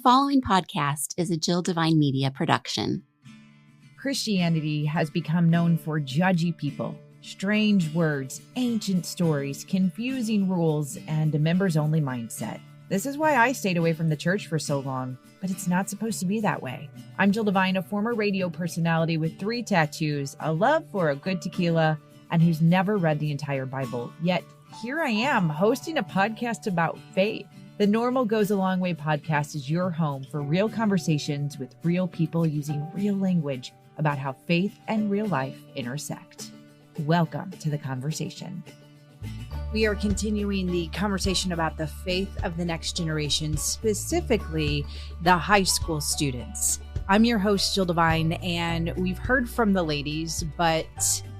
following podcast is a Jill Devine Media production. Christianity has become known for judgy people, strange words, ancient stories, confusing rules, and a members-only mindset. This is why I stayed away from the church for so long, but it's not supposed to be that way. I'm Jill Devine, a former radio personality with 3 tattoos, a love for a good tequila, and who's never read the entire Bible. Yet here I am hosting a podcast about faith. The Normal Goes a Long Way podcast is your home for real conversations with real people using real language about how faith and real life intersect. Welcome to the conversation. We are continuing the conversation about the faith of the next generation, specifically the high school students. I'm your host, Jill Devine, and we've heard from the ladies, but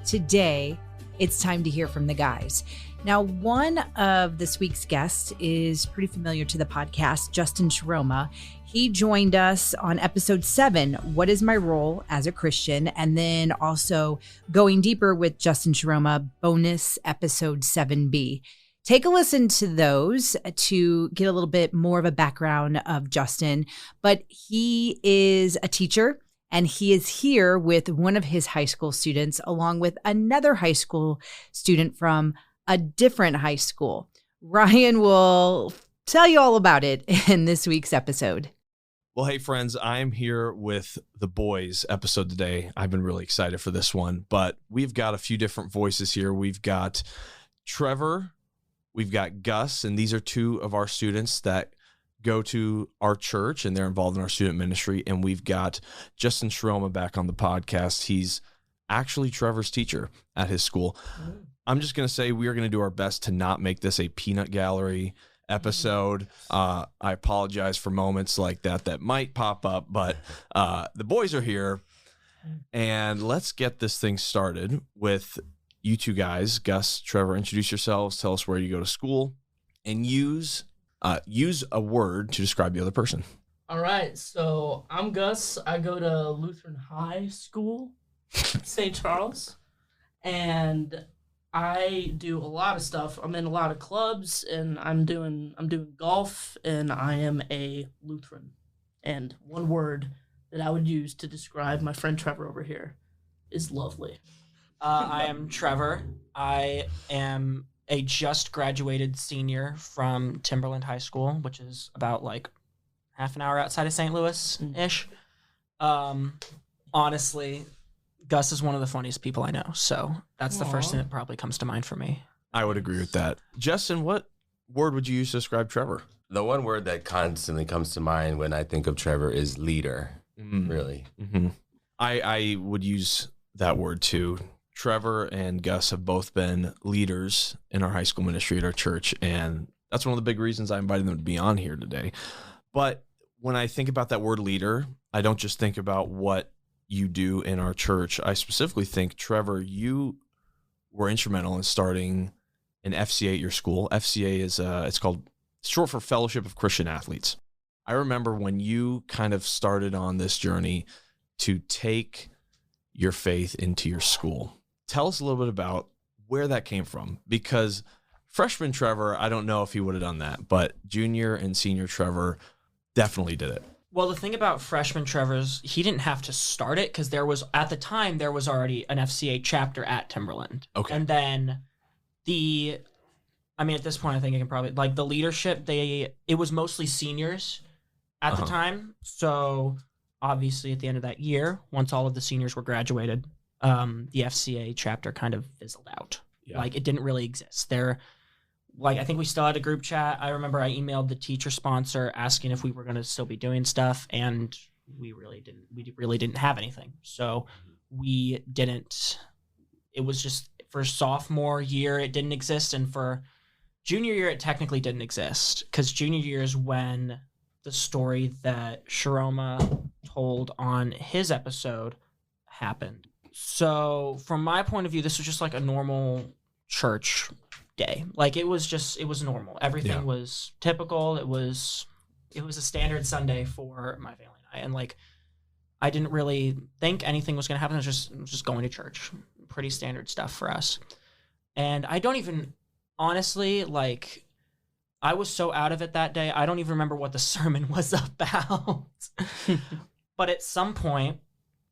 today it's time to hear from the guys. Now, one of this week's guests is pretty familiar to the podcast, Justin Shiroma. He joined us on episode 7, What is My Role as a Christian? And then also going deeper with Justin Shiroma, bonus episode 7B. Take a listen to those to get a little bit more of a background of Justin. But he is a teacher, and he is here with one of his high school students, along with another high school student from a different high school. Ryan will tell you all about it in this week's episode. Well, hey, friends, I'm here with the boys episode today. I've been really excited for this one, but we've got a few different voices here. We've got Trevor, we've got Gus, and these are 2 of our students that go to our church, and they're involved in our student ministry. And we've got Justin Shiroma back on the podcast. He's actually Trevor's teacher at his school. I'm just going to say we are going to do our best to not make this a peanut gallery episode. I apologize for moments like that might pop up, but the boys are here, and let's get this thing started with you 2 guys. Gus, Trevor, introduce yourselves, tell us where you go to school, and use a word to describe the other person. All right, so I'm Gus. I go to Lutheran High School, St. Charles, and I do a lot of stuff. I'm in a lot of clubs, and I'm doing golf, and I am a Lutheran. And one word that I would use to describe my friend Trevor over here is lovely. I am Trevor. I am a just graduated senior from Timberland High School, which is about like half an hour outside of St. Louis-ish. Honestly, Gus is one of the funniest people I know, so that's the first thing that probably comes to mind for me. I would agree with that. Justin, what word would you use to describe Trevor? The one word that constantly comes to mind when I think of Trevor is leader, really. Mm-hmm. I would use that word too. Trevor and Gus have both been leaders in our high school ministry at our church, and that's one of the big reasons I invited them to be on here today. But when I think about that word leader, I don't just think about what you do in our church. I specifically think, Trevor, you were instrumental in starting an FCA at your school. FCA is it's short for Fellowship of Christian Athletes. I remember when you kind of started on this journey to take your faith into your school. Tell us a little bit about where that came from, because freshman Trevor, I don't know if he would have done that, but junior and senior Trevor definitely did it. Well, the thing about freshman Trevor's, he didn't have to start it because there was already an FCA chapter at Timberland. Okay. And then at this point, I think I can probably, like, the leadership, it was mostly seniors at the time. So obviously at the end of that year, once all of the seniors were graduated, the FCA chapter kind of fizzled out. Yeah. Like, it didn't really exist. I think we still had a group chat. I remember I emailed the teacher sponsor asking if we were going to still be doing stuff, and we really didn't have anything. So we didn't. It was just for sophomore year, it didn't exist, and for junior year, it technically didn't exist, because junior year is when the story that Shiroma told on his episode happened. So from my point of view, this was just like a normal church day. Like, it was normal. Everything was typical. It was a standard Sunday for my family and I. And like, I didn't really think anything was going to happen. I was just going to church. Pretty standard stuff for us. And I don't even, honestly, like, I was so out of it that day. I don't even remember what the sermon was about. But at some point,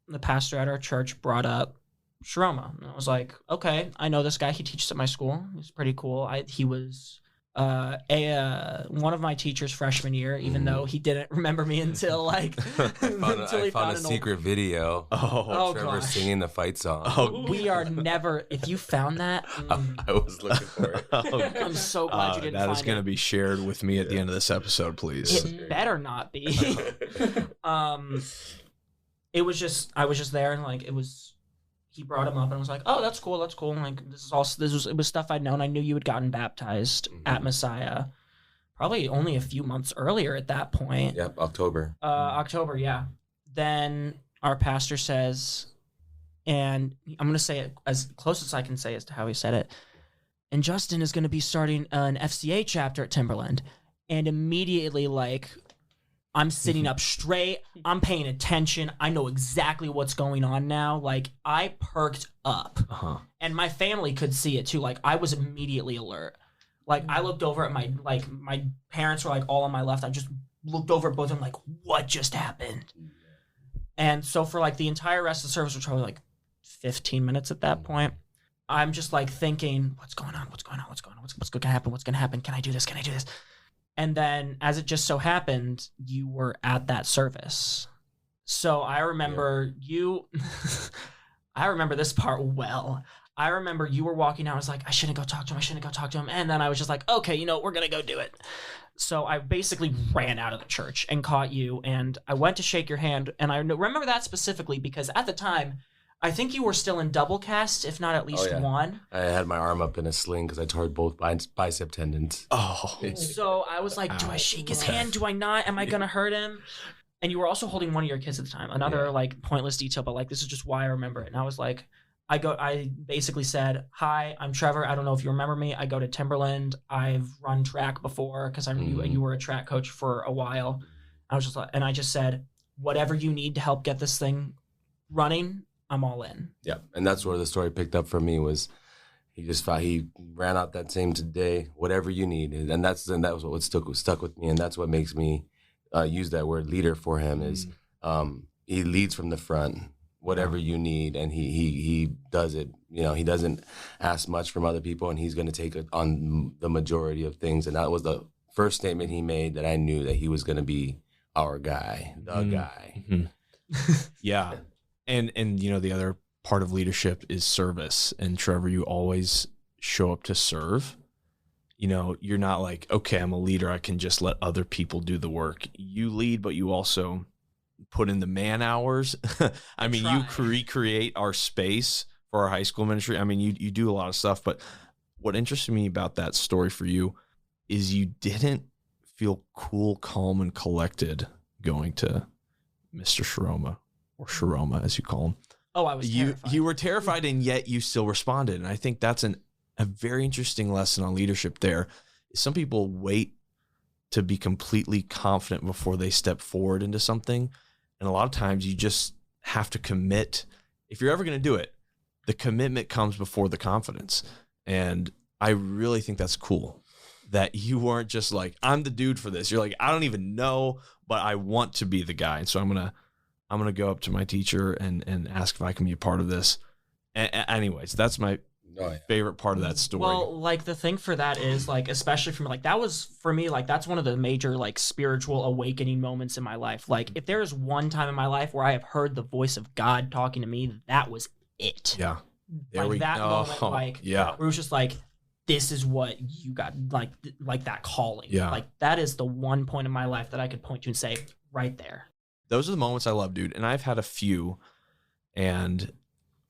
the pastor at our church brought up Shiroma. And I was like, okay, I know this guy. He teaches at my school. He's pretty cool. He was one of my teachers freshman year, even though he didn't remember me until like until he found a secret video. Oh Trevor gosh. singing the fight song. Oh, we are never. If you found that, I was looking for it. I'm so glad you didn't that find is going to it. be shared with me at the end of this episode, please. It better not be. It was just I was just there and like it was. He brought him up and I was like, "Oh, that's cool. That's cool." And like it was stuff I'd known. I knew you had gotten baptized at Messiah, probably only a few months earlier at that point. Yep, October. October, yeah. Then our pastor says, and I'm gonna say it as close as I can say as to how he said it. And Justin is gonna be starting an FCA chapter at Timberland, and immediately like. I'm sitting up straight. I'm paying attention. I know exactly what's going on now. Like, I perked up. And my family could see it, too. Like, I was immediately alert. Like, I looked over at my parents were, like, all on my left. I just looked over at both of them, like, what just happened? And so for, like, the entire rest of the service, which was probably, like, 15 minutes at that point, I'm just, like, thinking, what's going on? What's going on? What's going on? What's going to happen? What's going to happen? Can I do this? Can I do this? And then, as it just so happened, you were at that service. So I remember you... I remember this part well. I remember you were walking out. I was like, I shouldn't go talk to him. And then I was just like, okay, we're going to go do it. So I basically ran out of the church and caught you. And I went to shake your hand. And I remember that specifically because at the time, I think you were still in double cast, if not at least one. I had my arm up in a sling because I tore both bicep tendons. Oh. So I was like, do I shake his hand? Do I not? Am I going to hurt him? And you were also holding one of your kids at the time. Another like pointless detail, but like this is just why I remember it. And I was like, I basically said, hi, I'm Trevor. I don't know if you remember me. I go to Timberland. I've run track before because I knew you were a track coach for a while. I was just like, and I just said, whatever you need to help get this thing running, I'm all in. Yeah, and that's where the story picked up for me was he ran out that same day, whatever you need, and that was what stuck with me, and that's what makes me use that word leader for him is he leads from the front, whatever you need, and he does it. He doesn't ask much from other people, and he's going to take it on the majority of things, and that was the first statement he made that I knew that he was going to be our guy, the guy. Yeah. And the other part of leadership is service. And Trevor, you always show up to serve. You're not like, okay, I'm a leader. I can just let other people do the work. You lead, but you also put in the man hours. I mean, you recreate our space for our high school ministry. I mean, you do a lot of stuff. But what interested me about that story for you is you didn't feel cool, calm, and collected going to Mr. Shiroma. Or Shiroma, as you call him. Oh, I was terrified. You were terrified, and yet you still responded. And I think that's a very interesting lesson on leadership there. Some people wait to be completely confident before they step forward into something. And a lot of times you just have to commit. If you're ever going to do it, the commitment comes before the confidence. And I really think that's cool that you weren't just like, I'm the dude for this. You're like, I don't even know, but I want to be the guy. And so I'm going to go up to my teacher and ask if I can be a part of this. Anyways, that's my favorite part of that story. Well, like the thing for that is like, especially for me, like that was for me, like that's one of the major like spiritual awakening moments in my life. Like if there is one time in my life where I have heard the voice of God talking to me, that was it. Yeah. Moment, like where it was just like, this is what you got, like that calling. Yeah. Like that is the one point in my life that I could point to and say, right there. Those are the moments I love, dude. And I've had a few, and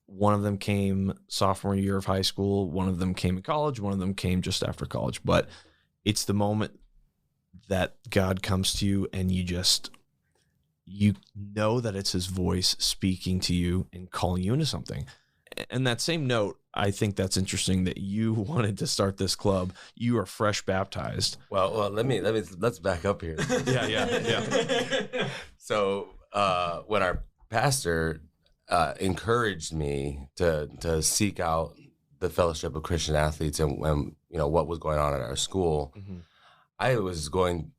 one of them came sophomore year of high school. One of them came in college. One of them came just after college. But it's the moment that God comes to you and you know that it's his voice speaking to you and calling you into something. And that same note, I think that's interesting that you wanted to start this club. You are fresh baptized. Well, let's back up here. Yeah. So when our pastor encouraged me to seek out the Fellowship of Christian Athletes and what was going on at our school, I was going,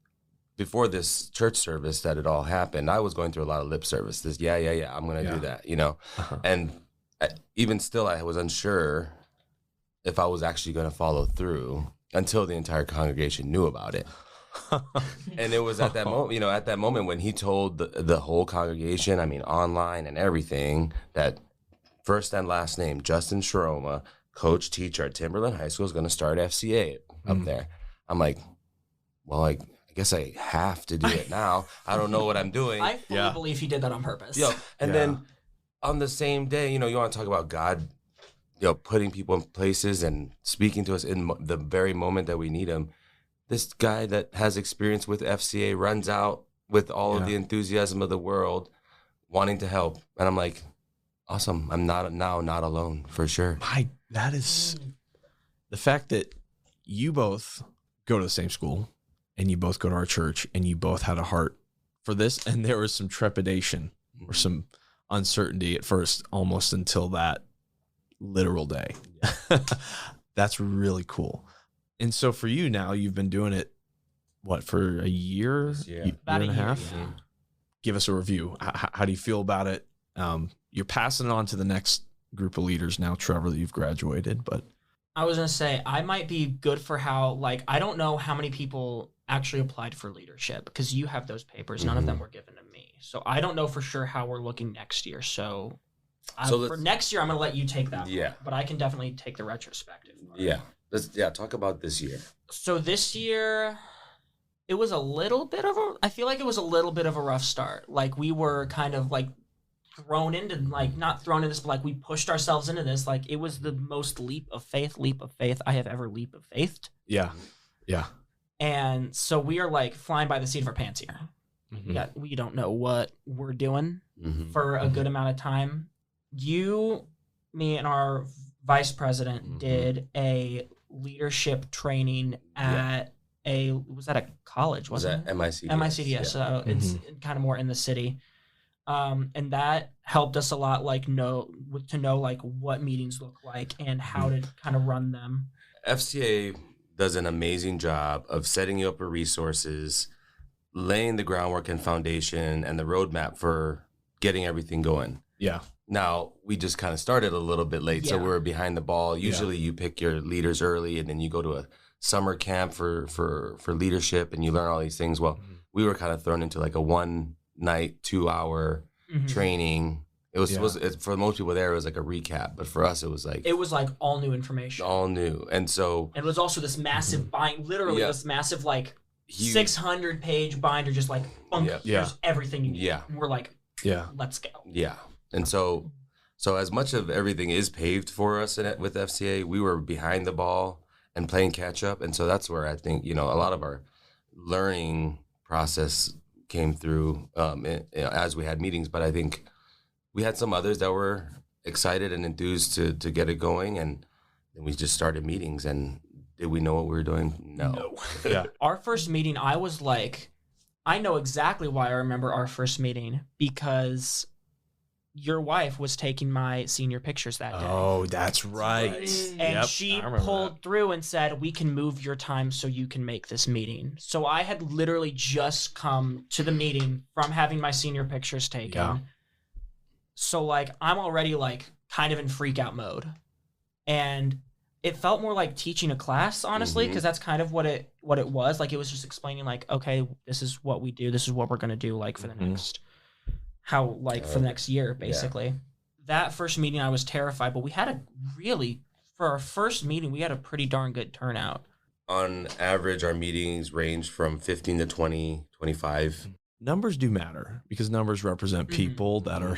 before this church service that it all happened, I was going through a lot of lip service. This, yeah, I'm going to do that, you know? And even still, I was unsure if I was actually going to follow through until the entire congregation knew about it. And it was at that moment, you know, at that moment when he told the whole congregation, I mean, online and everything, that first and last name, Justin Shiroma, coach, teacher at Timberland High School, is going to start FCA up there. I'm like, well, I guess I have to do it now. I don't know what I'm doing. I fully believe he did that on purpose. And then on the same day, you know, you want to talk about God, you know, putting people in places and speaking to us in the very moment that we need him. This guy that has experience with FCA runs out with all of the enthusiasm of the world, wanting to help. And I'm like, awesome. I'm not alone, for sure. That is the fact that you both go to the same school and you both go to our church and you both had a heart for this. And there was some trepidation or some uncertainty at first, almost until that literal day. That's really cool. And so for you now, you've been doing it, what, for a year? Year and a half? Yeah. Give us a review. How do you feel about it? You're passing it on to the next group of leaders now, Trevor, that you've graduated, but I was going to say, I might be good for how, like, I don't know how many people actually applied for leadership because you have those papers. None of them were given to me. So I don't know for sure how we're looking next year. So for next year, I'm going to let you take that one, but I can definitely take the retrospective part. Let's talk about this year. So this year, it was a little bit of I feel like it was a little bit of a rough start. Like, we were kind of like thrown into, like, not thrown into this, but like we pushed ourselves into this. Like, it was the most leap of faith I have ever leap of faithed. Yeah. And so we are like flying by the seat of our pants here. We don't know what we're doing for a good amount of time. Me, and our vice president did a leadership training at was that a college, wasn't it? MICDS. MICDS, so it's kind of more in the city. And that helped us a lot, like, to know like what meetings look like and how to kind of run them. FCA does an amazing job of setting you up with resources, laying the groundwork and foundation and the roadmap for getting everything going. Yeah. Now, we just kind of started a little bit late, so we're behind the ball. Usually you pick your leaders early and then you go to a summer camp for leadership and you learn all these things. Well, we were kind of thrown into like a 1 night, 2 hour training. It was for most people there, it was like a recap, but for us, it was like all new information, all new. And so, and it was also this massive literally this massive, like, 600-page binder, just like, here's everything you need. And we're like, let's go. And so as much of everything is paved for us with FCA, we were behind the ball and playing catch up. And so that's where I think, you know, a lot of our learning process came through as we had meetings. But I think we had some others that were excited and enthused to get it going. And then we just started meetings. And did we know what we were doing? No. Our first meeting, I was like, I know exactly why I remember our first meeting, because your wife was taking my senior pictures that day. Oh, that's right. And she pulled through and said, we can move your time so you can make this meeting. So I had literally just come to the meeting from having my senior pictures taken. Yeah. So, like, I'm already, like, kind of in freak out mode. And it felt more like teaching a class, honestly, because that's kind of what it was. Like, it was just explaining, like, okay, this is what we do. This is what we're going to do, like, for the next... for the next year, basically. That first meeting, I was terrified, but we had for our first meeting, we had a pretty darn good turnout. On average, our meetings ranged from 15 to 20, 25. Numbers do matter because numbers represent people that are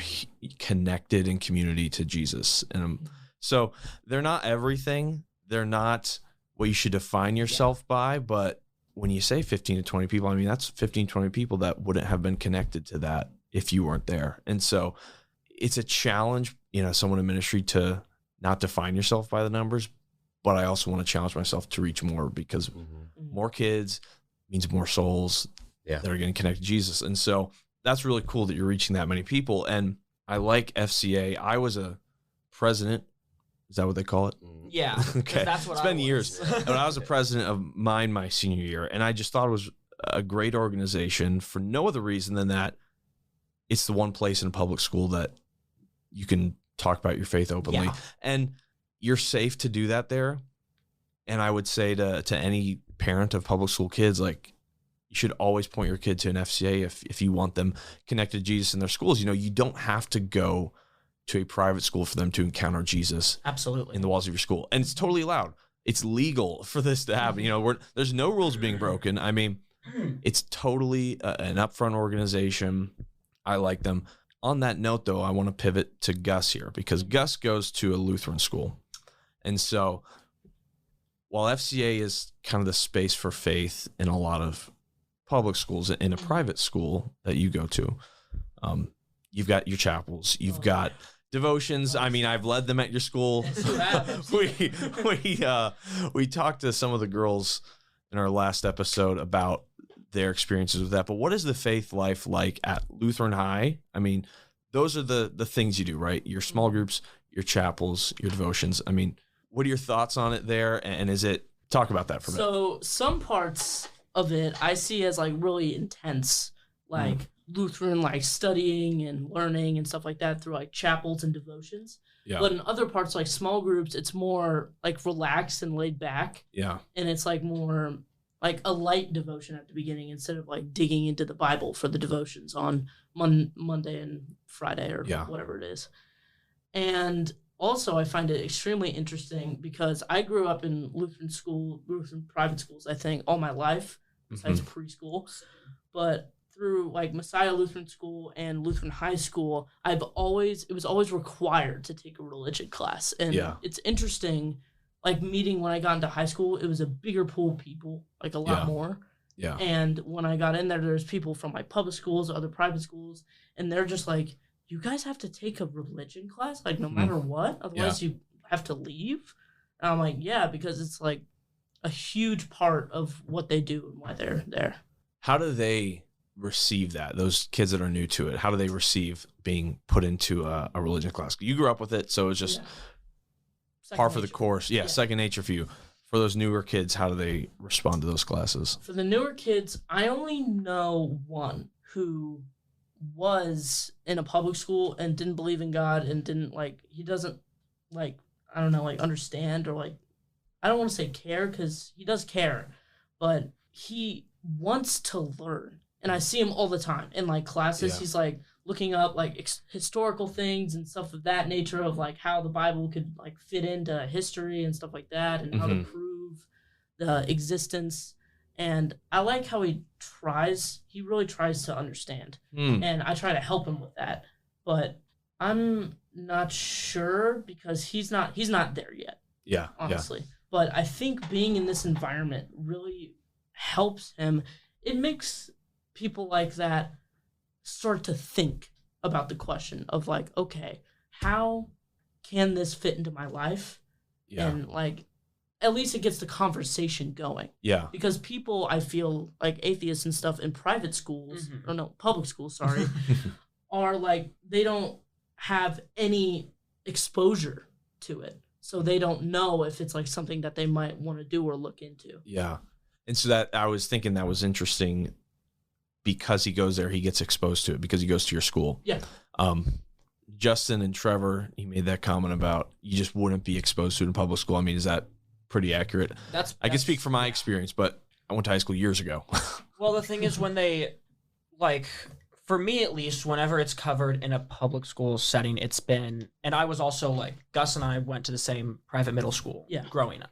connected in community to Jesus. And so they're not everything. They're not what you should define yourself by, but when you say 15 to 20 people, I mean, that's 15, 20 people that wouldn't have been connected to that if you weren't there. And so it's a challenge, you know, someone in ministry to not define yourself by the numbers, but I also want to challenge myself to reach more because more kids means more souls that are getting connected to Jesus. And so that's really cool that you're reaching that many people. And I like FCA. I was a president Is that what they call it? Yeah. 'cause Okay. That's what It's been I was. years. When I was a president of mine my senior year, and I just thought it was a great organization for no other reason than that it's the one place in a public school that you can talk about your faith openly. Yeah. And you're safe to do that there. And I would say to any parent of public school kids, like, you should always point your kid to an FCA if you want them connected to Jesus in their schools. You know, you don't have to go to a private school for them to encounter Jesus Absolutely. in the walls of your school. And it's totally allowed. It's legal for this to happen. You know, there's no rules being broken. I mean, it's totally an upfront organization. I like them. On that note, though, I want to pivot to Gus here because Gus goes to a Lutheran school. And so while FCA is kind of the space for faith in a lot of public schools, in a private school that you go to, you've got your chapels, you've got devotions. I mean, I've led them at your school. We talked to some of the girls in our last episode about their experiences with that. But what is the faith life like at Lutheran High? I mean, those are the things you do, right? Your small groups, your chapels, your devotions. I mean, what are your thoughts on it there? And is it, talk about that for a minute. So some parts of it I see as like really intense, like Lutheran, like studying and learning and stuff like that through like chapels and devotions. Yeah. But in other parts, like small groups, it's more like relaxed and laid back. Yeah. And it's like more like a light devotion at the beginning instead of like digging into the Bible for the devotions on Monday and Friday or whatever it is. And also I find it extremely interesting because I grew up in Lutheran private schools, I think, all my life, besides preschool. But through like Messiah Lutheran School and Lutheran High School, it was always required to take a religion class. And it's interesting, like meeting when I got into high school, it was a bigger pool of people, like a lot more. Yeah. And when I got in there's people from like public schools, other private schools, and they're just like, you guys have to take a religion class, like no matter what, otherwise you have to leave. And I'm like, yeah, because it's like a huge part of what they do and why they're there. How do they receive that? Those kids that are new to it, how do they receive being put into a religion class? You grew up with it, so it's just par for the course. Yeah, second nature for you. For those newer kids, how do they respond to those classes? For the newer kids, I only know one who was in a public school and didn't believe in God and didn't he doesn't understand or I don't want to say care because he does care, but he wants to learn. And I see him all the time in classes. He's looking up historical things and stuff of that nature of how the Bible could fit into history and stuff like that and how to prove the existence. And I like how he really tries to understand. And I try to help him with that. But I'm not sure because he's not there yet. Yeah. Honestly. But I think being in this environment really helps him. It makes people like that start to think about the question of okay, how can this fit into my life? Yeah. And at least it gets the conversation going. Yeah. Because people, I feel atheists and stuff in private schools, or no, public schools, sorry, are they don't have any exposure to it. So they don't know if it's something that they might want to do or look into. Yeah. And so that I was thinking that was interesting because he goes there, he gets exposed to it because he goes to your school. Yeah. Justin and Trevor, he made that comment about you just wouldn't be exposed to it in public school. I mean, is that pretty accurate? I can speak from my experience, but I went to high school years ago. Well, the thing is when they for me at least, whenever it's covered in a public school setting, it's been, and I was also Gus and I went to the same private middle school growing up,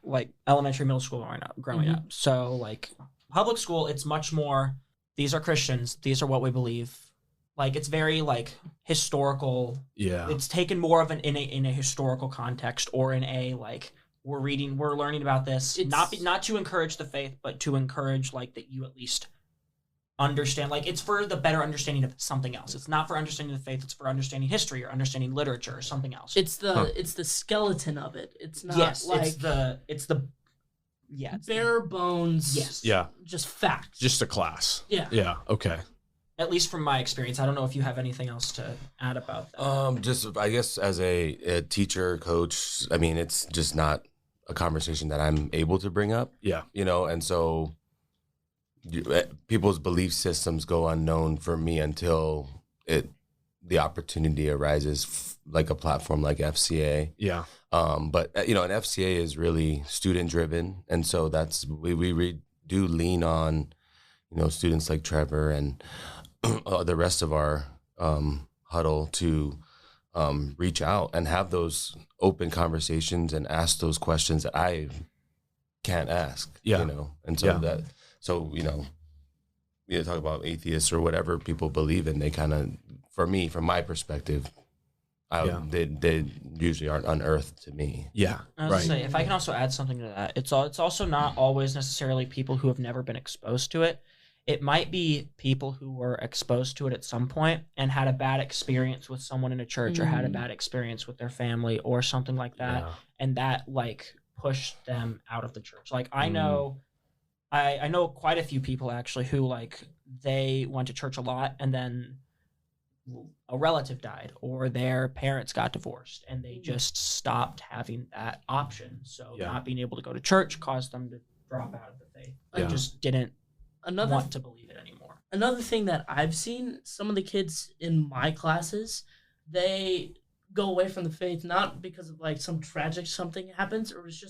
elementary, middle school growing up. So public school, it's much more, these are Christians, these are what we believe. It's very historical. Yeah. It's taken more of in a historical context or in a we're learning about this, not to encourage the faith, but to encourage that you at least understand, it's for the better understanding of something else. It's not for understanding the faith, it's for understanding history or understanding literature or something else. It's the skeleton of it. It's not it's the bare bones. Yes. Yeah. Just facts. Just a class. Yeah. Yeah. Okay. At least from my experience. I don't know if you have anything else to add about that. Just I guess as a teacher, coach, I mean, it's just not a conversation that I'm able to bring up. Yeah. And so people's belief systems go unknown for me until the opportunity arises, like a platform like FCA. Yeah. But an FCA is really student driven, and so that's we do lean on students like Trevor and the rest of our huddle to reach out and have those open conversations and ask those questions that I can't ask. Yeah. And so talk about atheists or whatever people believe in. They kind of, for me, from my perspective, they usually aren't unearthed to me. Yeah. I was gonna say, if I can also add something to that, it's also not always necessarily people who have never been exposed to it. It might be people who were exposed to it at some point and had a bad experience with someone in a church or had a bad experience with their family or something like that. Yeah. And that like pushed them out of the church. Like I know, I know quite a few people actually who like they went to church a lot and then a relative died or their parents got divorced and they just stopped having that option. So not being able to go to church caused them to drop out of the faith. They just didn't want to believe it anymore. Another thing that I've seen, some of the kids in my classes, they go away from the faith not because of like some tragic something happens, or it's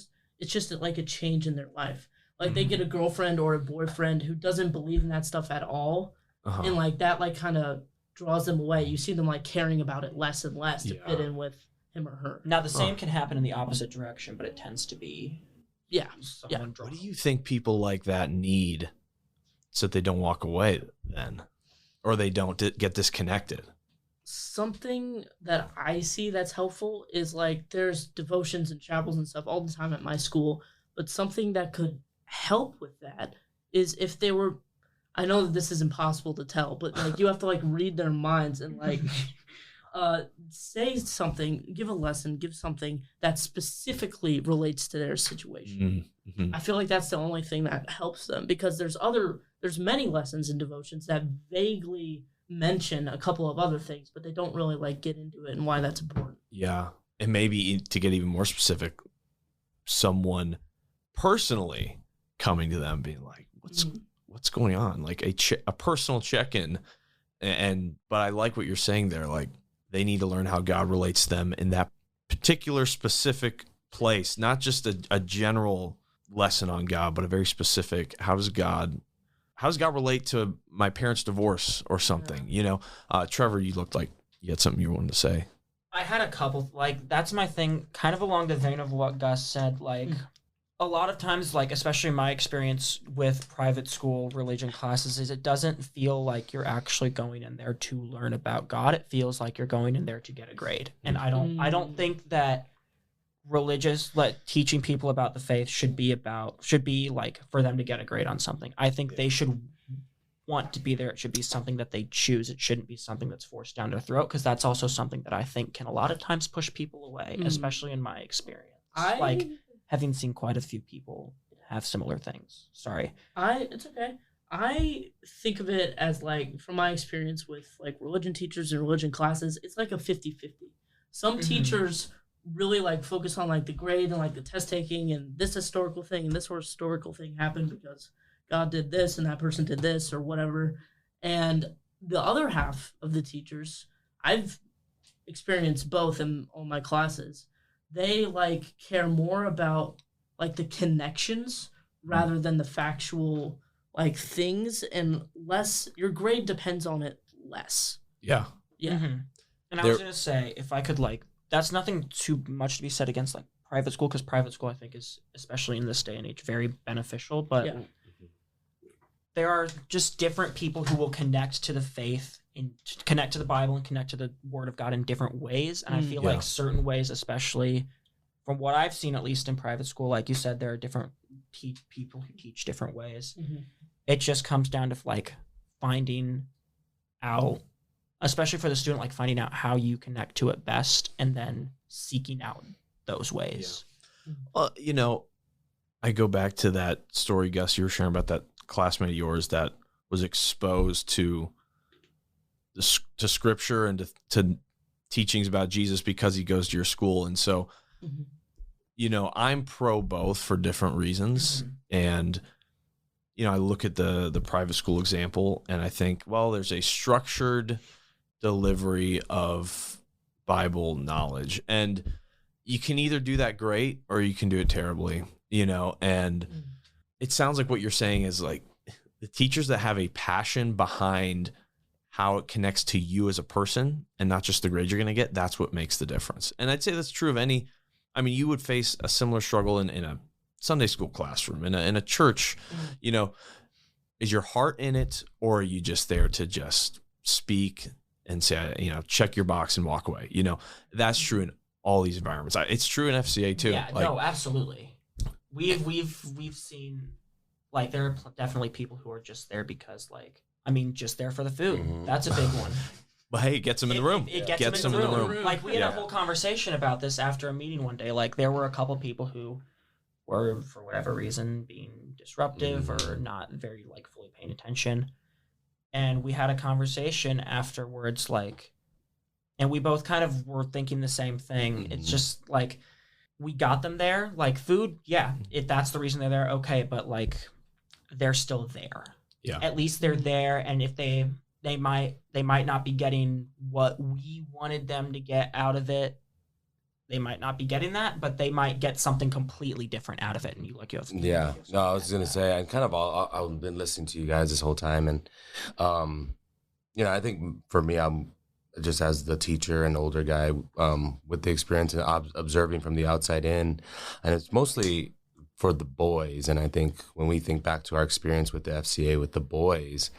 just like a change in their life. Like they get a girlfriend or a boyfriend who doesn't believe in that stuff at all, and like that like kind of draws them away. You see them like caring about it less and less to fit in with him or her. Now the same can happen in the opposite direction, but it tends to be What do you think people like that need so that they don't walk away then, or they don't get disconnected? Something that I see that's helpful is like there's devotions and chapels and stuff all the time at my school, but something that could help with that is if they were, I know that this is impossible to tell, but like you have to like read their minds and like say something, give a lesson, give something that specifically relates to their situation. Mm-hmm. I feel like that's the only thing that helps them, because there's many lessons in devotions that vaguely mention a couple of other things, but they don't really like get into it and why that's important. Yeah. And maybe to get even more specific, someone personally coming to them being like, what's going on? Like a personal check-in. But I like what you're saying there. Like they need to learn how God relates to them in that particular specific place, not just a general lesson on God, but a very specific, how does God relate to my parents' divorce or something? Trevor, you looked like you had something you wanted to say. I had a couple, like, that's my thing, kind of along the vein of what Gus said. Like, a lot of times, like, especially my experience with private school religion classes, is it doesn't feel like you're actually going in there to learn about God. It feels like you're going in there to get a grade. And I don't think that teaching people about the faith should be like for them to get a grade on something. I think they should want to be there. It should be something that they choose. It shouldn't be something that's forced down their throat, because that's also something that I think can a lot of times push people away, especially in my experience. Having seen quite a few people have similar things. Sorry. It's okay. I think of it as like, from my experience with like religion teachers and religion classes, it's like a 50-50. Some teachers really like focus on like the grade and like the test taking and this historical thing and this historical thing happened because God did this and that person did this or whatever. And the other half of the teachers, I've experienced both in all my classes. They like care more about like the connections rather than the factual like things, and less, your grade depends on it less. Yeah. And I was going to say, if I could, like, that's nothing too much to be said against like private school, because private school I think is, especially in this day and age, very beneficial, but there are just different people who will connect to the faith and connect to the Bible and connect to the Word of God in different ways. And I feel like certain ways, especially from what I've seen, at least in private school, like you said, there are different people who teach different ways. It just comes down to like finding out, especially for the student, like finding out how you connect to it best and then seeking out those ways. Well, I go back to that story, Gus, you were sharing about that classmate of yours that was exposed to to scripture and to teachings about Jesus because he goes to your school. And so, I'm pro both for different reasons. And, I look at the private school example and I think, well, there's a structured delivery of Bible knowledge, and you can either do that great or you can do it terribly, and it sounds like what you're saying is like the teachers that have a passion behind how it connects to you as a person and not just the grade you're going to get, that's what makes the difference. And I'd say that's true of you would face a similar struggle in a Sunday school classroom, in a church, is your heart in it, or are you just there to just speak and say, check your box and walk away? That's true in all these environments. It's true in FCA too. Yeah, no, absolutely. We've seen, like, there are definitely people who are just there because, like, just there for the food. That's a big one. But hey, it gets them in the room. It gets them in the room. Like, we had a whole conversation about this after a meeting one day. Like, there were a couple people who were, for whatever reason, being disruptive or not very, like, fully paying attention. And we had a conversation afterwards, like, and we both kind of were thinking the same thing. It's just, like, we got them there. Like, food, if that's the reason they're there, okay, but, like, they're still there. Yeah. At least they're there, and if they might not be getting what we wanted them to get out of it. They might not be getting that, but they might get something completely different out of it. And you have. Yeah. No, I was going to say, I've been listening to you guys this whole time. And, I think for me, I'm just as the teacher and older guy with the experience and observing from the outside in. And it's mostly for the boys. And I think when we think back to our experience with the FCA, with the boys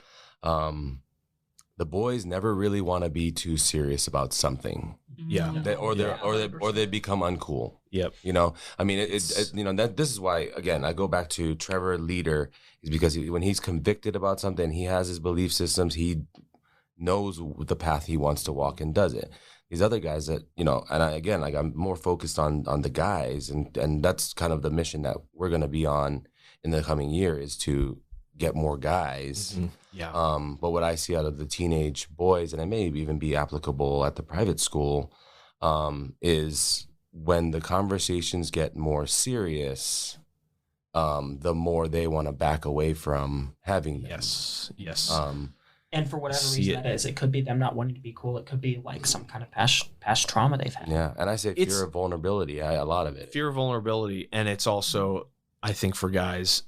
never really want to be too serious about something. Yeah. They become uncool. Yep. This is why, again, I go back to Trevor, leader, is because when he's convicted about something, he has his belief systems, he knows the path he wants to walk and does it. These other guys that, I'm more focused on the guys, and that's kind of the mission that we're going to be on in the coming year, is to get more guys. Yeah. But what I see out of the teenage boys, and it may even be applicable at the private school, is when the conversations get more serious, the more they want to back away from having them. Yes. And for whatever reason that is, it could be them not wanting to be cool. It could be like some kind of past trauma they've had. Yeah, and I say fear of vulnerability. A lot of it. Fear of vulnerability, and it's also, I think, for guys,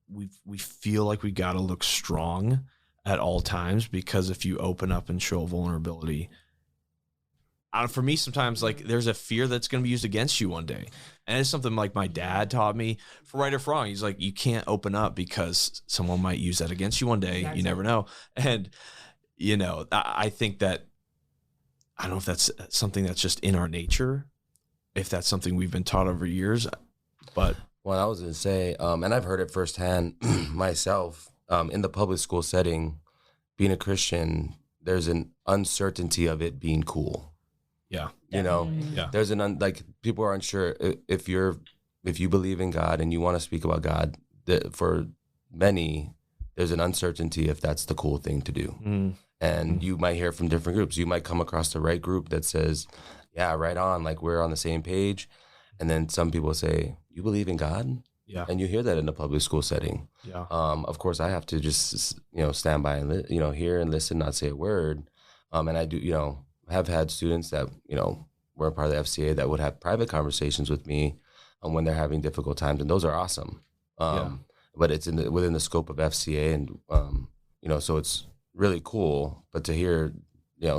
we feel like we got to look strong at all times, because if you open up and show vulnerability, for me, sometimes, like, there's a fear that's going to be used against you one day. And it's something like my dad taught me, for right or for wrong. He's like, you can't open up because someone might use that against you one day. Exactly. You never know. And, I think that, I don't know if that's something that's just in our nature, if that's something we've been taught over years, but. Well, I was going to say, and I've heard it firsthand myself, in the public school setting, being a Christian, there's an uncertainty of it being cool. Yeah. There's people are unsure if you believe in God and you want to speak about God. For many, there's an uncertainty if that's the cool thing to do. And you might hear from different groups. You might come across the right group that says, yeah, right on, like, we're on the same page. And then some people say, you believe in God? Yeah. And you hear that in a public school setting. Yeah. Of course, I have to just, stand by and, hear and listen, not say a word. And I do, have had students that, were a part of the FCA that would have private conversations with me when they're having difficult times. And those are awesome. But it's within the scope of FCA. And, so it's really cool. But to hear,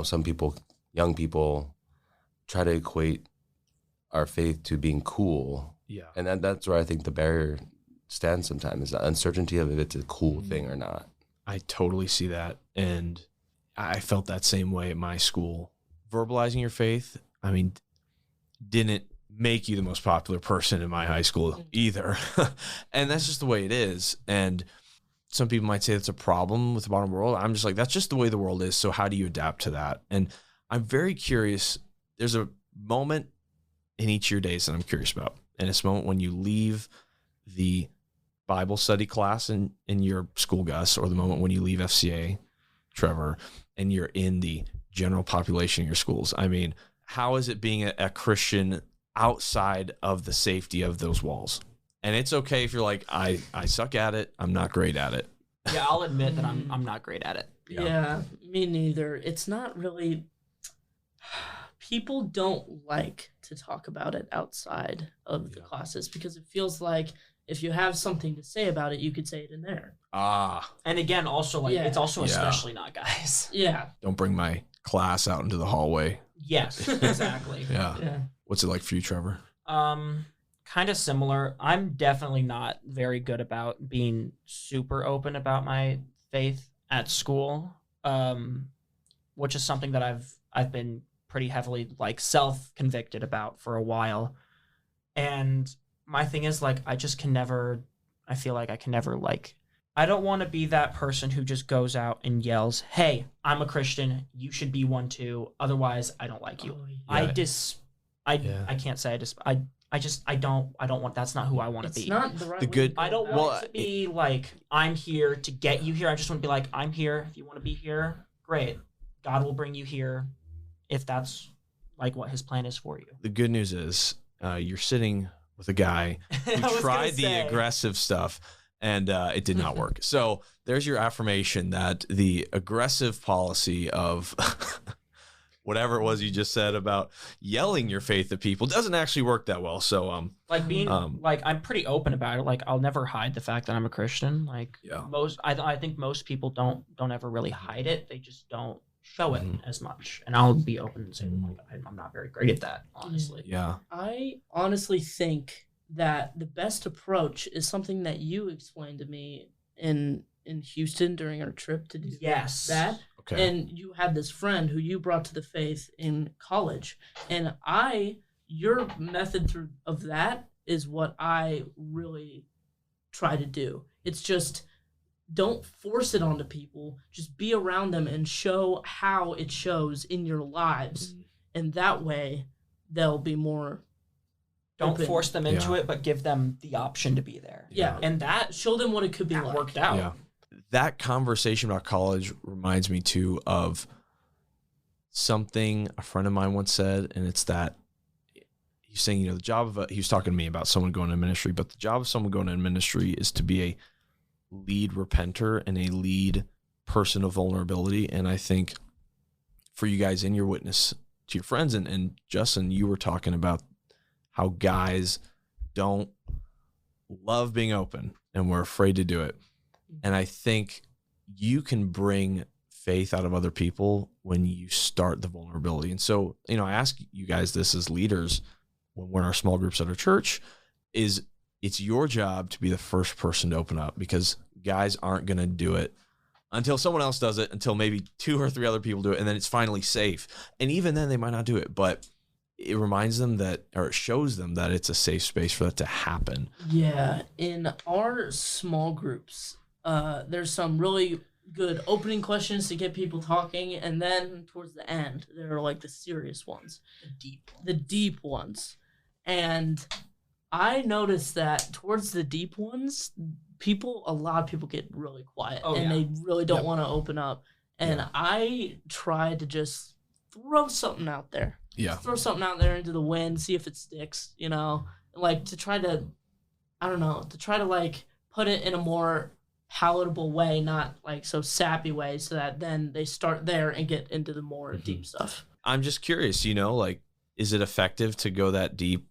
some people, young people, try to equate our faith to being cool. Yeah. And that's where I think the barrier stands sometimes, is the uncertainty of if it's a cool thing or not. I totally see that. And I felt that same way at my school. Verbalizing your faith, didn't make you the most popular person in my high school either. And that's just the way it is. And some people might say that's a problem with the modern world. I'm just like, that's just the way the world is. So how do you adapt to that? And I'm very curious. There's a moment in each of your days that I'm curious about. And it's a moment when you leave the Bible study class in your school, Gus, or the moment when you leave FCA, Trevor, and you're in the general population of your schools. I mean, how is it being a Christian outside of the safety of those walls? And it's okay if you're like, I suck at it. I'm not great at it. Yeah, I'll admit that I'm not great at it. Yeah, me neither. It's not really. People don't like to talk about it outside of the classes because it feels like if you have something to say about it, you could say it in there. And again, also it's also especially not guys. Yeah. Don't bring my class out into the hallway. Yes, exactly. Yeah. What's it like for you, Trevor? Kind of similar. I'm definitely not very good about being super open about my faith at school, which is something that I've been pretty heavily like self-convicted about for a while. And my thing is like I feel like I can never like I don't want to be that person who just goes out and yells, "Hey, I'm a Christian, you should be one too, otherwise I don't like you." I can't say I don't want, that's not who I want to be. It's not the right The way good- to go I don't about want to be like, I'm here to get you here. I just want to be like, I'm here. If you want to be here, great. God will bring you here if that's like what his plan is for you. The good news is you're sitting with a guy who tried the aggressive stuff and it did not work. So there's your affirmation that the aggressive policy of whatever it was you just said about yelling your faith at people doesn't actually work that well. So like being like I'm pretty open about it. Like I'll never hide the fact that I'm a Christian. Like I think most people don't ever really hide it. They just don't show it as much. And I'll be open and say like I'm not very great at that, honestly. Yeah. I honestly think that the best approach is something that you explained to me in Houston during our trip to do that. Okay. And you had this friend who you brought to the faith in college. And your method of that is what I really try to do. It's just don't force it onto people. Just be around them and show how it shows in your lives. And that way they'll be more Don't open. force them into it, but give them the option to be there. Yeah. And that Show them what it could be like. worked out. Yeah. That conversation about college reminds me too of something a friend of mine once said, and it's that he's saying, the job of he was talking to me about someone going to ministry, but the job of someone going to ministry is to be a lead repenter and a lead person of vulnerability. And I think for you guys in your witness to your friends, and Justin, you were talking about how guys don't love being open and we're afraid to do it. And I think you can bring faith out of other people when you start the vulnerability. And so, I ask you guys this as leaders when we're in our small groups at our church, it's your job to be the first person to open up, because guys aren't going to do it until someone else does it, until maybe 2 or 3 other people do it, and then it's finally safe. And even then they might not do it, but it reminds them it shows them that it's a safe space for that to happen. Yeah. In our small groups, there's some really good opening questions to get people talking, and then towards the end, there are like the serious ones, the deep ones. And I noticed that towards the deep ones, a lot of people get really quiet they really don't want to open up. And I try to just throw something out there. Yeah. Throw something out there into the wind, see if it sticks, like to try to like put it in a more palatable way, not like so sappy way, so that then they start there and get into the more deep stuff. I'm just curious, like, is it effective to go that deep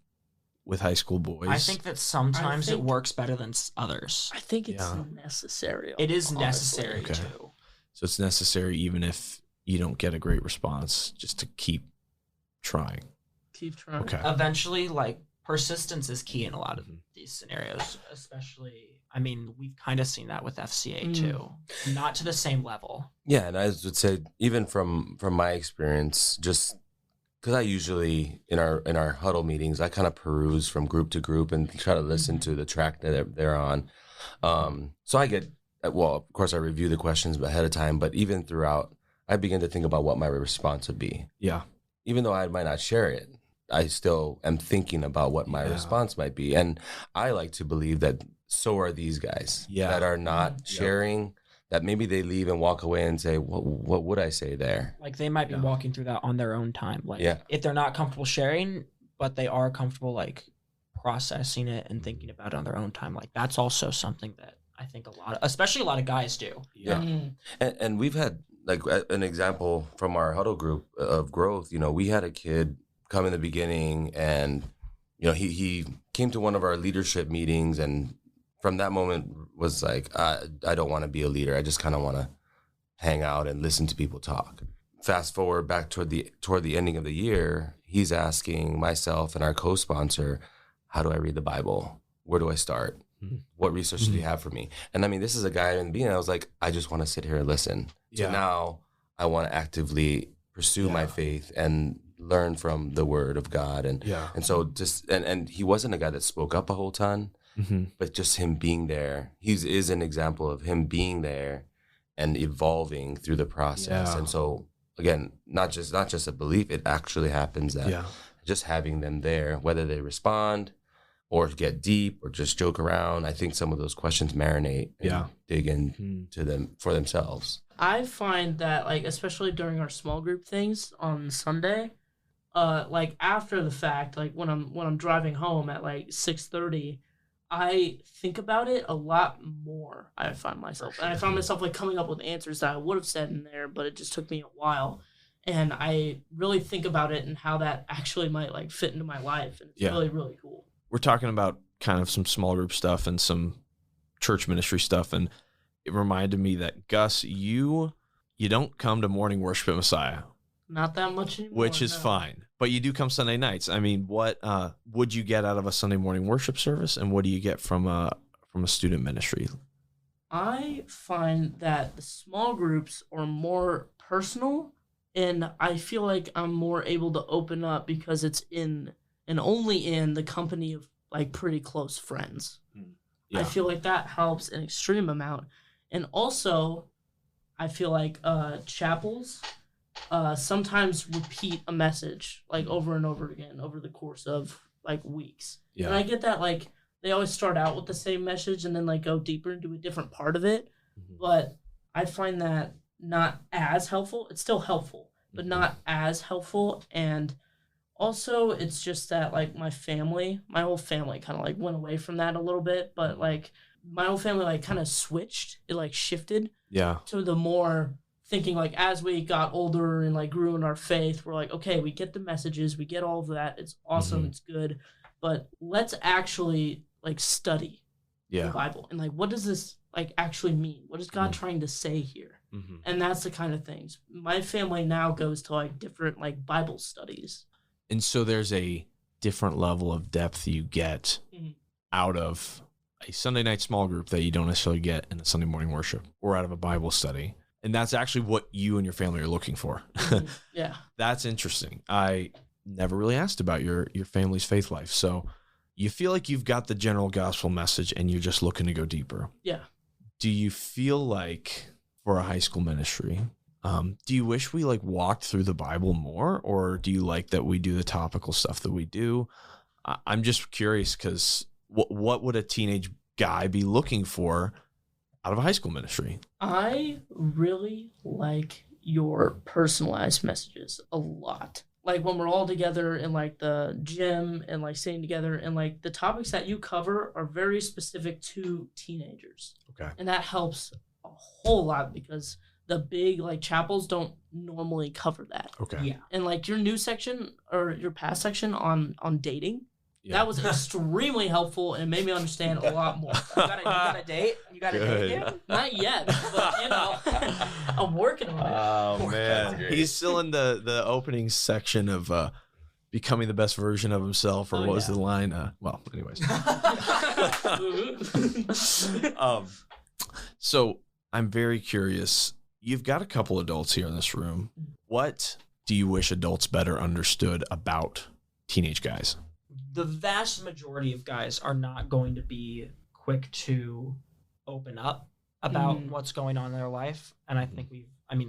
with high school boys? I think that sometimes it works better than others. I think it's necessary. It is honestly. necessary Okay. too. So it's necessary even if you don't get a great response, just to keep trying. Keep trying. Okay. Eventually, like, persistence is key in a lot of these scenarios, especially, I mean, we've kind of seen that with FCA too. Not to the same level. Yeah, and I would say even from my experience, just because I usually in our huddle meetings, I kind of peruse from group to group and try to listen to the track that they're on. So I get, well, of course, I review the questions ahead of time, but even throughout, I begin to think about what my response would be. Yeah. Even though I might not share it, I still am thinking about what my response might be. And I like to believe that so are these guys that are not sharing that maybe they leave and walk away and say, what would I say there? Like they might be walking through that on their own time. Like if they're not comfortable sharing, but they are comfortable like processing it and thinking about it on their own time. Like that's also something that I think especially a lot of guys do. Yeah. And we've had like an example from our huddle group of growth. You know, we had a kid come in the beginning and, you know, he came to one of our leadership meetings and from that moment was like, I don't want to be a leader. I just kind of want to hang out and listen to people talk. Fast forward back toward the ending of the year, he's asking myself and our co-sponsor, how do I read the Bible? Where do I start? What resources do you have for me? And I mean, this is a guy in the beginning, I was like, I just want to sit here and listen. So now I want to actively pursue my faith and learn from the word of God. And so just, and he wasn't a guy that spoke up a whole ton, but just him being there, is an example of him being there and evolving through the process. And so again, not just a belief, it actually happens that just having them there, whether they respond or get deep or just joke around, I think some of those questions marinate and dig into them for themselves. I find that, like, especially during our small group things on Sunday, like after the fact, like when I'm driving home at like 6:30, I think about it a lot more. I find myself, and I found myself like coming up with answers that I would have said in there, but it just took me a while. And I really think about it and how that actually might like fit into my life, and it's really, really cool. We're talking about kind of some small group stuff and some church ministry stuff, and it reminded me that Gus, you don't come to morning worship at Messiah. Not that much anymore. Which is fine. But you do come Sunday nights. I mean, what would you get out of a Sunday morning worship service, and what do you get from a student ministry? I find that the small groups are more personal, and I feel like I'm more able to open up because it's in and only in the company of like pretty close friends. I feel like that helps an extreme amount. And also, I feel like chapels sometimes repeat a message like over and over again over the course of like weeks. And I get that like they always start out with the same message and then like go deeper into a different part of it. But I find that not as helpful. It's still helpful, but not as helpful. And also it's just that like my whole family kind of like went away from that a little bit, but like my whole family like kind of switched. It like shifted to the more thinking like as we got older and like grew in our faith, we're like, okay, we get the messages, we get all of that. It's awesome. It's good. But let's actually like study the Bible and like, what does this like actually mean? What is God trying to say here? And that's the kind of things. My family now goes to like different like Bible studies. And so there's a different level of depth you get out of a Sunday night small group that you don't necessarily get in a Sunday morning worship or out of a Bible study. And that's actually what you and your family are looking for. Yeah. That's interesting. I never really asked about your family's faith life. So you feel like you've got the general gospel message and you're just looking to go deeper. Yeah. Do you feel like for a high school ministry, do you wish we like walked through the Bible more, or do you like that we do the topical stuff that we do? I'm just curious because what would a teenage guy be looking for out of a high school ministry? I really like your personalized messages a lot. Like when we're all together in like the gym and like sitting together, and like the topics that you cover are very specific to teenagers. Okay. And that helps a whole lot because the big like chapels don't normally cover that. Okay. Yeah. And like your new section or your past section on dating, that was extremely helpful and made me understand a lot more. You got a date? You got a date yet? Not yet, but you know, I'm working on it. Oh man, he's still in the opening section of becoming the best version of himself, or what was the line? Well, anyways. So I'm very curious. You've got a couple adults here in this room. What do you wish adults better understood about teenage guys? The vast majority of guys are not going to be quick to open up about what's going on in their life. And I think I'm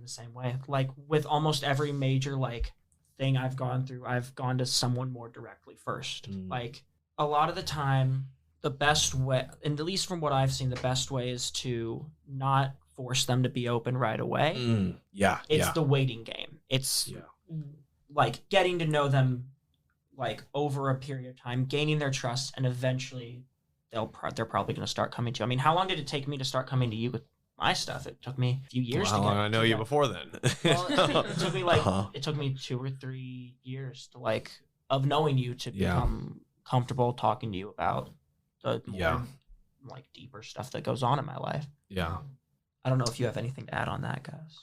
the same way. Like with almost every major like thing I've gone through, I've gone to someone more directly first. Like a lot of the time the best way, and at least from what I've seen, the best way is to not force them to be open right away. Yeah. It's the waiting game. It's like getting to know them like over a period of time, gaining their trust, and eventually they're probably going to start coming to you. I mean, how long did it take me to start coming to you with my stuff? It took me a few years. How long I know you before then? Well, it took me it took me 2 or 3 years to like of knowing you to become comfortable talking to you about the more like deeper stuff that goes on in my life. Yeah. I don't know if you have anything to add on that, guys.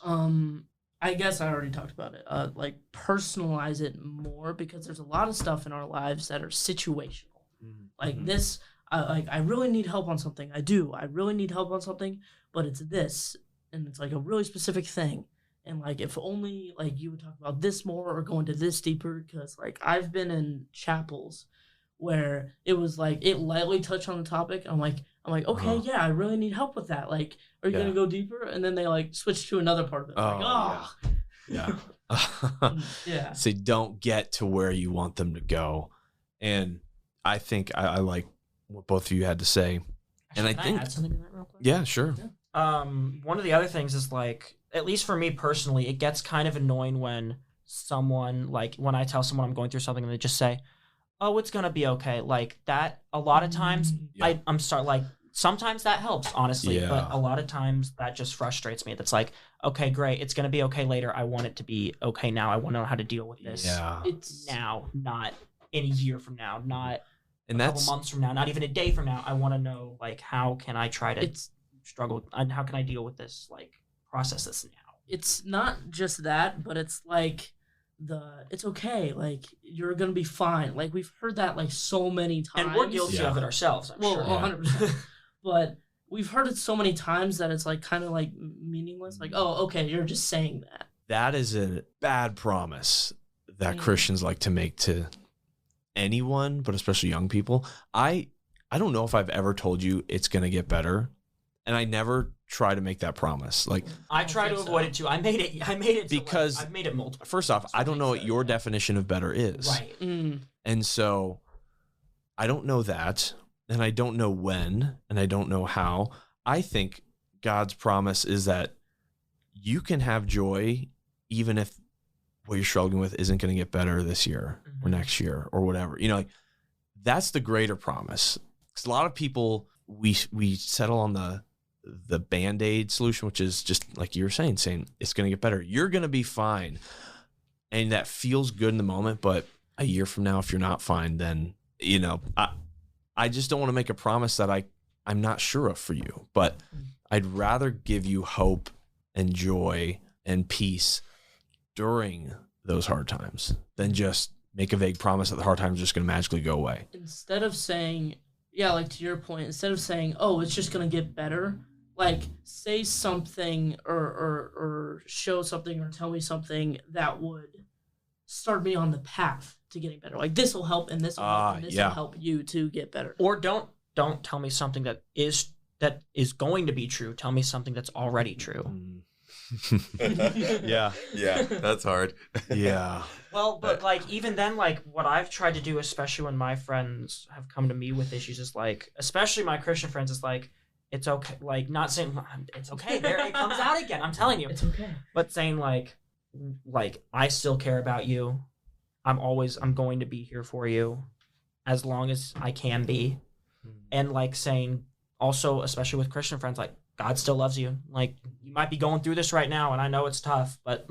I guess I already talked about it. Like personalize it more, because there's a lot of stuff in our lives that are situational. Like this, I really need help on something. I really need help on something, but it's this, and it's like a really specific thing. And like, if only like you would talk about this more or go into this deeper, because like I've been in chapels where it was like it lightly touched on the topic. I'm like, okay, yeah, I really need help with that. Like, are you gonna go deeper? And then they like switch to another part of it. Yeah. So don't get to where you want them to go. And I think I like what both of you had to say. And Can I add something to that real quick? Yeah, sure. One of the other things is like, at least for me personally, it gets kind of annoying when someone, like when I tell someone I'm going through something and they just say, oh, it's gonna be okay. Like that, a lot of times I'm like, sometimes that helps, honestly, but a lot of times that just frustrates me. That's like, okay, great, it's gonna be okay later. I want it to be okay now. I want to know how to deal with this. It's now, not in a year from now, not a couple months from now, not even a day from now. I want to know, like, how can I try to struggle, and how can I deal with this, like, process this now? It's not just that, but it's like it's okay, like you're gonna be fine. Like we've heard that like so many times, and we're guilty of it ourselves. I'm sure. 100%. But we've heard it so many times that it's like kind of like meaningless. Like, oh, okay, you're just saying that. That is a bad promise that Christians like to make to anyone, but especially young people. I don't know if I've ever told you it's gonna get better, and I never try to make that promise. Like I try to avoid it too. I made it because I've made it multiple. First off, I don't know what your definition of better is. Right. And so I don't know that, and I don't know when, and I don't know how. I think God's promise is that you can have joy even if what you're struggling with isn't going to get better this year or next year or whatever. You know, like that's the greater promise. Because a lot of people, we settle on the Band-Aid solution, which is just like you were saying it's going to get better. You're going to be fine. And that feels good in the moment. But a year from now, if you're not fine, then, you know, I just don't want to make a promise that I'm not sure of for you. But I'd rather give you hope and joy and peace during those hard times than just make a vague promise that the hard times are just going to magically go away. Instead of saying, yeah, like to your point, instead of saying, oh, it's just going to get better, like say something or show something or tell me something that would start me on the path to getting better. Like this will help and this will help and this will help you to get better. Or don't tell me something that is going to be true. Tell me something that's already true. Yeah, that's hard. Yeah. Well, but like even then, like what I've tried to do, especially when my friends have come to me with issues, is like, especially my Christian friends, is like, it's okay. Like not saying it's okay. There it comes out again. I'm telling you, it's okay. But saying like I still care about you. I'm going to be here for you as long as I can be. And like saying also, especially with Christian friends, like God still loves you. Like you might be going through this right now, and I know it's tough, but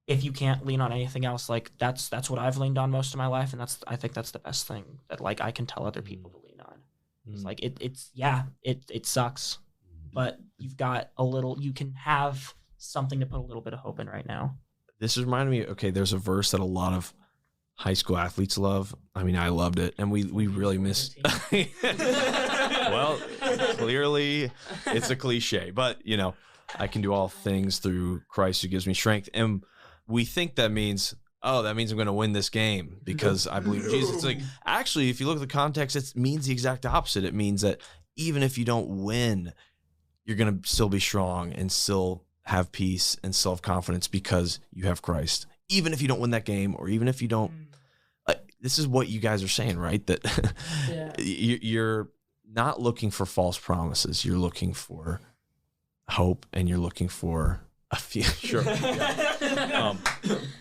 if you can't lean on anything else, like that's what I've leaned on most of my life, and I think that's the best thing that like I can tell other people to lean on. It's like it sucks, but you've got you can have something to put a little bit of hope in right now. This reminded me, okay, there's a verse that a lot of high school athletes love. I mean, I loved it, and we really miss. Well, clearly it's a cliche, but you know, I can do all things through Christ who gives me strength. And we think that means, I'm going to win this game because I believe in Jesus. It's like, actually, if you look at the context, it means the exact opposite. It means that even if you don't win, you're going to still be strong and still have peace and self-confidence because you have Christ. Even if you don't win that game, or even if you don't, this is what you guys are saying, right? That not looking for false promises. You're looking for hope, and you're looking for a future.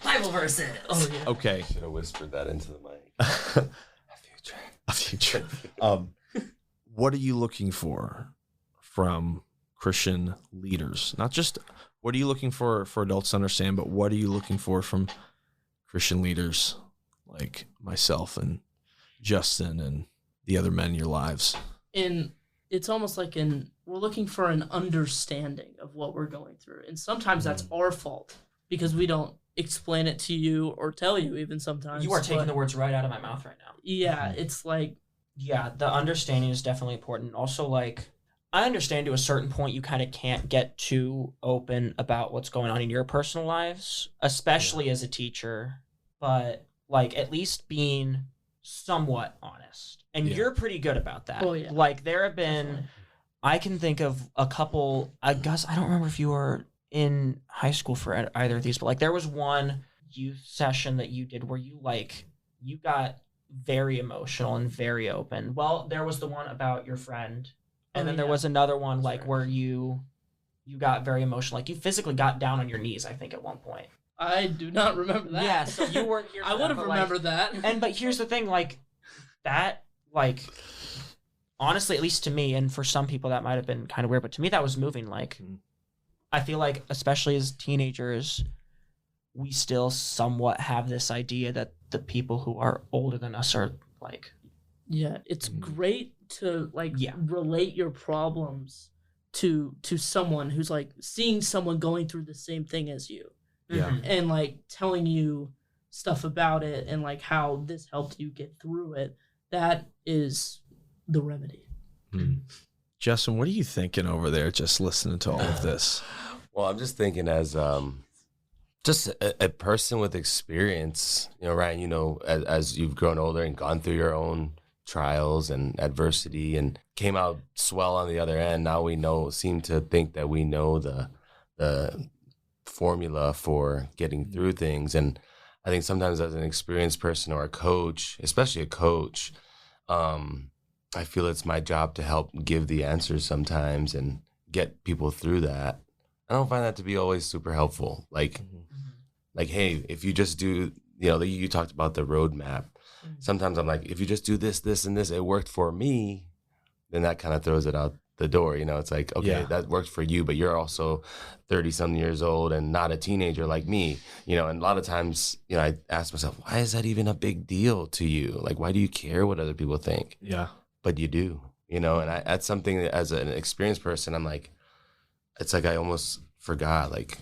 Bible verses. Oh, yeah. Okay. Should have whispered that into the mic. A future. What are you looking for from Christian leaders? Not just what are you looking for adults to understand, but what are you looking for from Christian leaders like myself and Justin and the other men in your lives? And it's almost like we're looking for an understanding of what we're going through. And sometimes that's our fault because we don't explain it to you or tell you even sometimes. You are taking the words right out of my mouth right now. Yeah, it's like... Yeah, the understanding is definitely important. Also, like, I understand to a certain point you kind of can't get too open about what's going on in your personal lives, especially as a teacher, but, like, at least being somewhat honest. And you're pretty good about that. Oh, yeah. Like, there have been, I can think of a couple, Gus, I don't remember if you were in high school for either of these, but, like, there was one youth session that you did where you got very emotional and very open. Well, there was the one about your friend, and then there was another one where you got very emotional, like you physically got down on your knees, I think, at one point. I do not remember that. Yeah, so you weren't here. I would have remembered that. But here's the thing, like that, like honestly, at least to me, and for some people that might have been kind of weird, but to me that was moving. Like I feel like, especially as teenagers, we still somewhat have this idea that the people who are older than us are like... Yeah, it's great to relate your problems to someone who's like seeing someone going through the same thing as you. Yeah. And like telling you stuff about it and like how this helped you get through it. That is the remedy. Justin, what are you thinking over there just listening to all of this? Well, I'm just thinking as just a person with experience, Ryan, as you've grown older and gone through your own trials and adversity and came out swell on the other end. Now we seem to think that we know the formula for getting through things. And I think sometimes as an experienced person or a coach, especially a coach, I feel it's my job to help give the answers sometimes and get people through that. I don't find that to be always super helpful. Like, hey, if you just do, you talked about the roadmap. Sometimes I'm like, if you just do this, this, and this, it worked for me, then that kind of throws it out the door. It's like, okay, that worked for you, but you're also 30-some years old and not a teenager like me, and a lot of times, I ask myself, why is that even a big deal to you? Like, why do you care what other people think? Yeah. But you do, and that's something that as an experienced person, I'm like, it's like I almost forgot, like,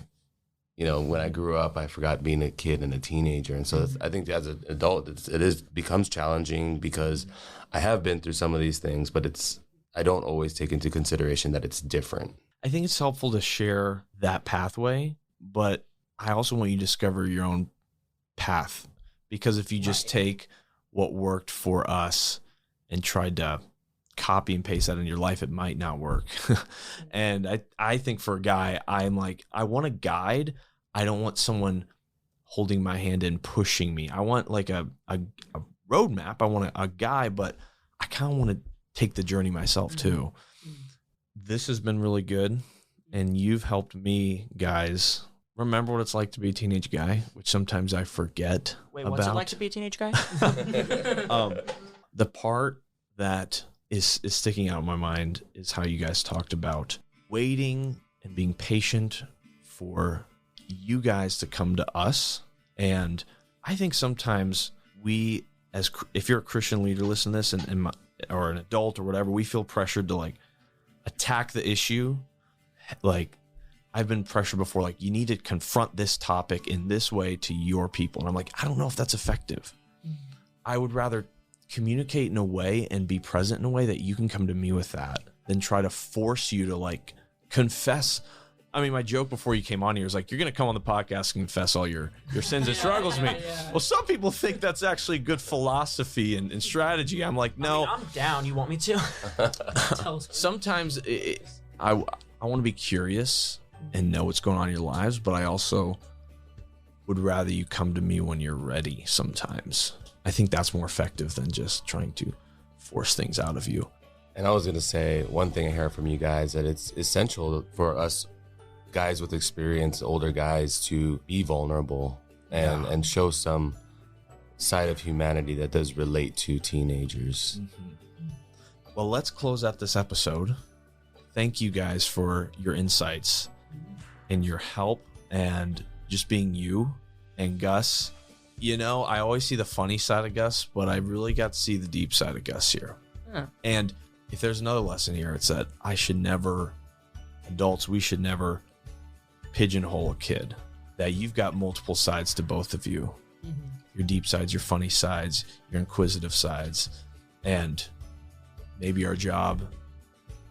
when I grew up, I forgot being a kid and a teenager. And so I think as an adult, it becomes challenging because I have been through some of these things, but I don't always take into consideration that it's different. I think it's helpful to share that pathway, but I also want you to discover your own path, because if you just take what worked for us and tried to copy and paste that in your life, it might not work. And I think for a guy, I'm like, I want a guide. I don't want someone holding my hand and pushing me. I want like a roadmap. I want a guy, but I kind of want to take the journey myself too. This has been really good, and you've helped me, guys, remember what it's like to be a teenage guy, which sometimes I forget. Wait, what's it like to be a teenage guy? The part that is sticking out in my mind is how you guys talked about waiting and being patient for you guys to come to us. And I think sometimes we, if you're a Christian leader, listen to this, or an adult or whatever, we feel pressured to like attack the issue. Like, I've been pressured before, like, you need to confront this topic in this way to your people. And I'm like, I don't know if that's effective. I would rather communicate in a way and be present in a way that you can come to me with that than try to force you to like confess. I mean, my joke before you came on here is like, you're going to come on the podcast and confess all your sins and struggles with me. Well, some people think that's actually good philosophy and strategy. I'm like, no. I'm down. You want me to? Sometimes I want to be curious and know what's going on in your lives, but I also would rather you come to me when you're ready sometimes. I think that's more effective than just trying to force things out of you. And I was going to say one thing I hear from you guys, that it's essential for us guys with experience, older guys, to be vulnerable and show some side of humanity that does relate to teenagers. Well, let's close out this episode. Thank you guys for your insights and your help and just being you. And Gus, you know, I always see the funny side of Gus, but I really got to see the deep side of Gus here. Yeah. And if there's another lesson here, it's that adults, we should never pigeonhole a kid. That you've got multiple sides to both of you. Your deep sides, your funny sides, your inquisitive sides. And maybe our job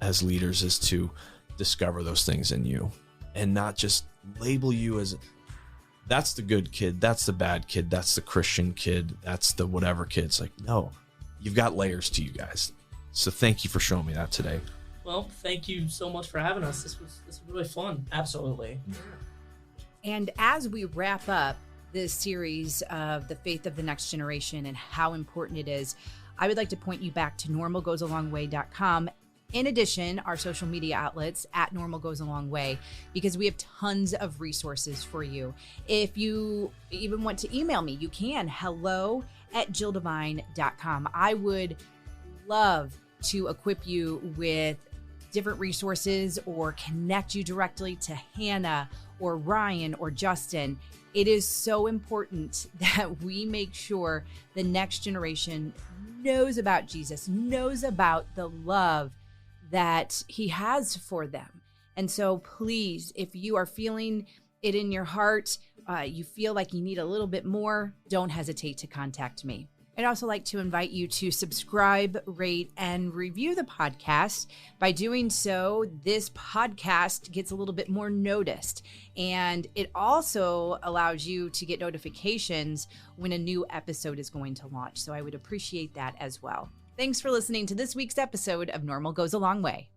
as leaders is to discover those things in you and not just label you as that's the good kid, that's the bad kid, that's the Christian kid, that's the whatever kid. It's like, no, you've got layers to you guys. So thank you for showing me that today. Well, thank you so much for having us. This was really fun. Absolutely. And as we wrap up this series of the faith of the next generation and how important it is, I would like to point you back to normalgoesalongway.com. In addition, our social media outlets at Normal Goes a Long Way, because we have tons of resources for you. If you even want to email me, you can, hello@jilldevine.com. I would love to equip you with different resources or connect you directly to Hannah or Ryan or Justin. It is so important that we make sure the next generation knows about Jesus, knows about the love that he has for them. And so please, if you are feeling it in your heart, you feel like you need a little bit more, don't hesitate to contact me. I'd also like to invite you to subscribe, rate, and review the podcast. By doing so, this podcast gets a little bit more noticed, and it also allows you to get notifications when a new episode is going to launch. So I would appreciate that as well. Thanks for listening to this week's episode of Normal Goes a Long Way.